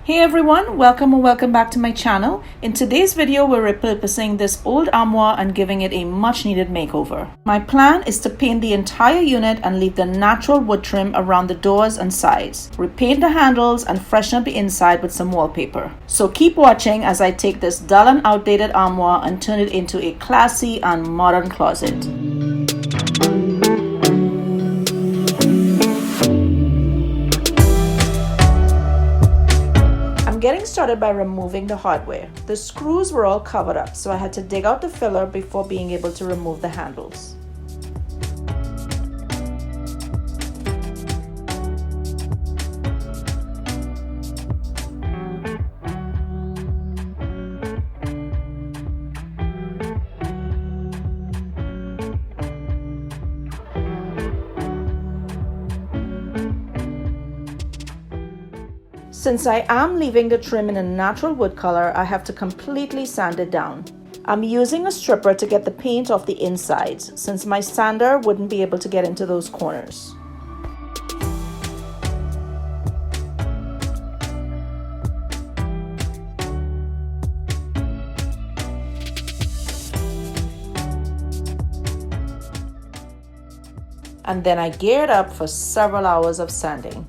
Hey everyone, welcome or welcome back to my channel. In today's video, we're repurposing this old armoire and giving it a much needed makeover. My plan is to paint the entire unit and leave the natural wood trim around the doors and sides, repaint the handles and freshen up the inside with some wallpaper. So keep watching as I take this dull and outdated armoire and turn it into a classy and modern closet. Getting started by removing the hardware. The screws were all covered up, so I had to dig out the filler before being able to remove the handles. Since I am leaving the trim in a natural wood color, I have to completely sand it down. I'm using a stripper to get the paint off the insides, since my sander wouldn't be able to get into those corners. And then I geared up for several hours of sanding.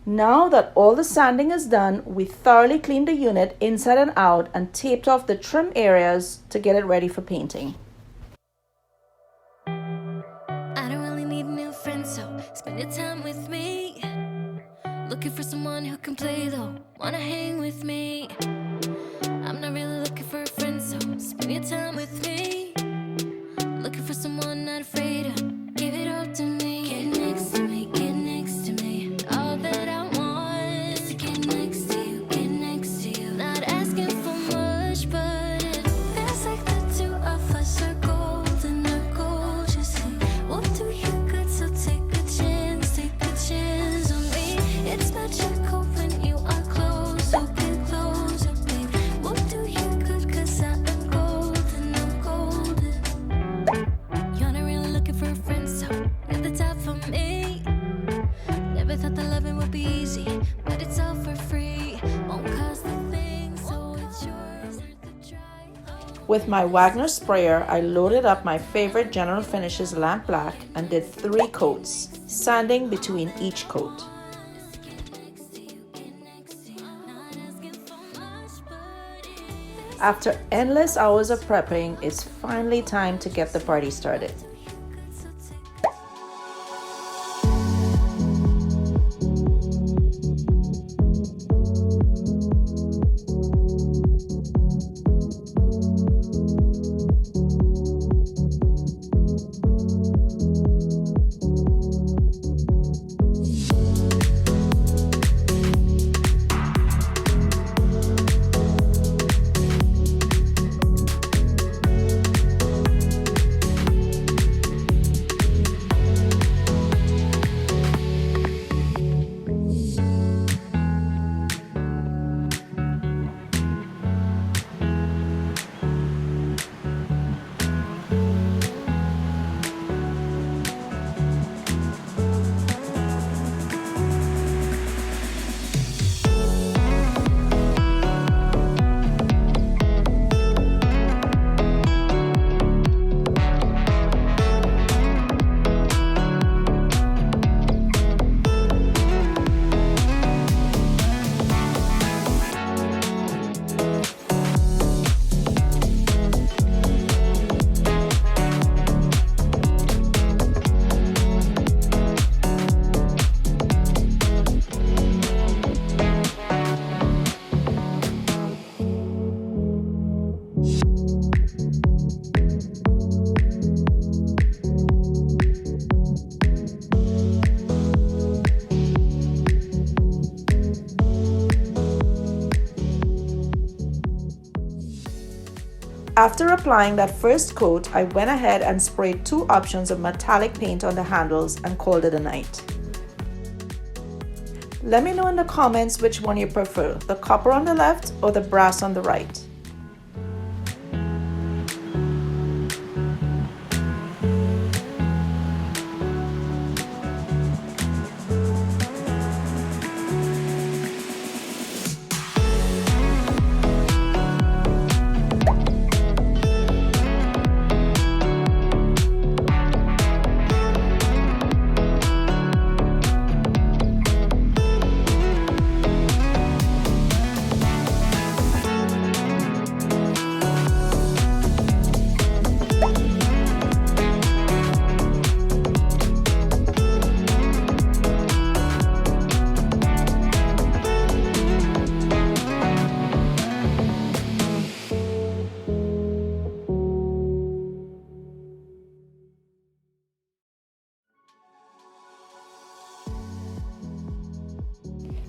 Now that all the sanding is done, we thoroughly cleaned the unit inside and out and taped off the trim areas to get it ready for painting. I don't really need a new friend, so spend your time with me. Looking for someone who can play though, wanna hang with me. I'm not really looking for a friend, so spend your time with me. Looking for someone not afraid to give it all to me. Get next to me, get next to me. All that I want is to get next to you, get next to you. Not asking for much, but it feels like the two of us are golden or gold. You see, we'll do you good, so take a chance on me. It's magical when you are close, so get closer, babe. We'll do you good, 'cause I am golden, I'm golden. You're not really looking for a friend, so at the top for me. Never thought that loving would be easy, but it's all for free. Won't cost a thing, so it's yours to try. With my Wagner sprayer, I loaded up my favorite General Finishes lamp black and did 3 coats, sanding between each coat. After endless hours of prepping, it's finally time to get the party started. After applying that first coat, I went ahead and sprayed 2 options of metallic paint on the handles and called it a night. Let me know in the comments which one you prefer, the copper on the left or the brass on the right.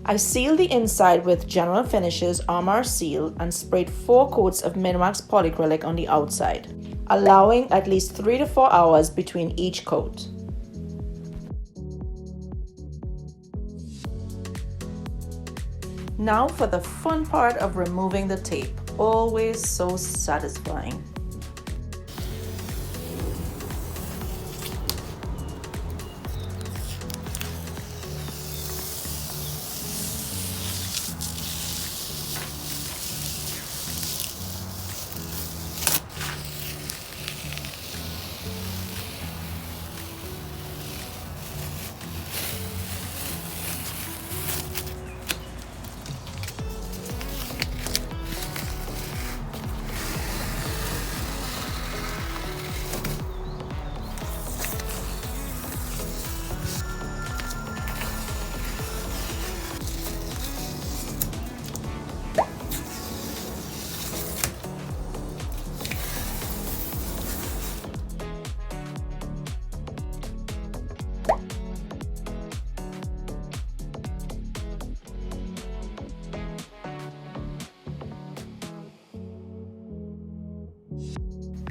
I sealed the inside with General Finishes Armoire Seal and sprayed 4 coats of Minwax polyacrylic on the outside, allowing at least 3 to 4 hours between each coat. Now for the fun part of removing the tape, always so satisfying.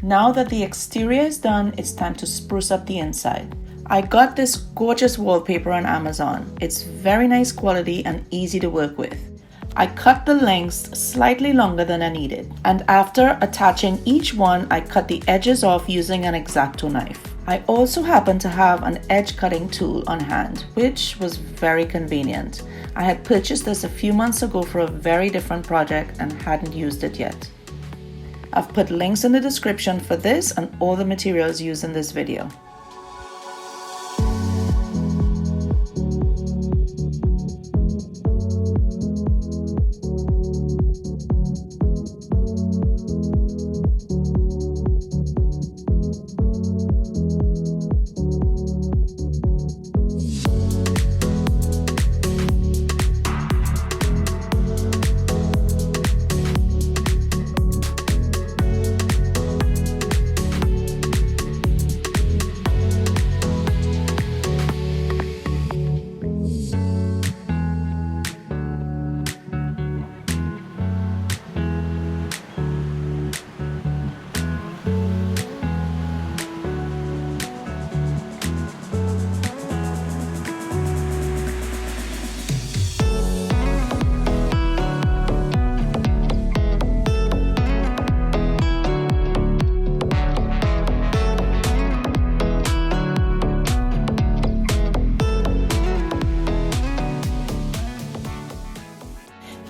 Now that the exterior is done, it's time to spruce up the inside. I got this gorgeous wallpaper on Amazon. It's very nice quality and easy to work with. I cut the lengths slightly longer than I needed, and after attaching each one, I cut the edges off using an X-Acto knife. I also happen to have an edge cutting tool on hand, which was very convenient. I had purchased this a few months ago for a very different project and hadn't used it yet. I've put links in the description for this and all the materials used in this video.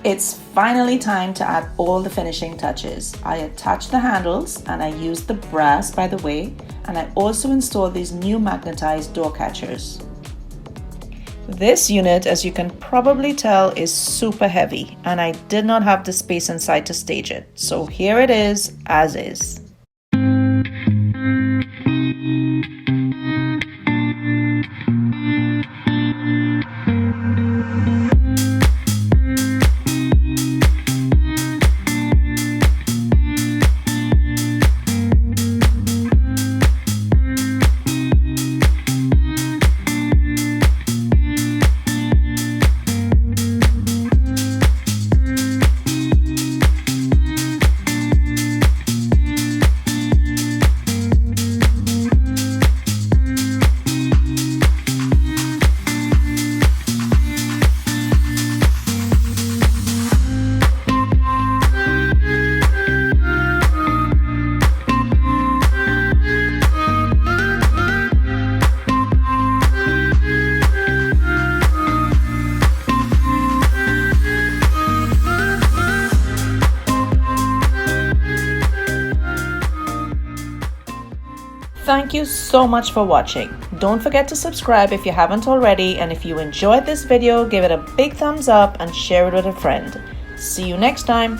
It's finally time to add all the finishing touches. I attached the handles and I used the brass, by the way, and I also installed these new magnetized door catchers. This unit, as you can probably tell, is super heavy and I did not have the space inside to stage it. So here it is, as is. Thank you so much for watching. Don't forget to subscribe if you haven't already, and if you enjoyed this video, give it a big thumbs up and share it with a friend. See you next time.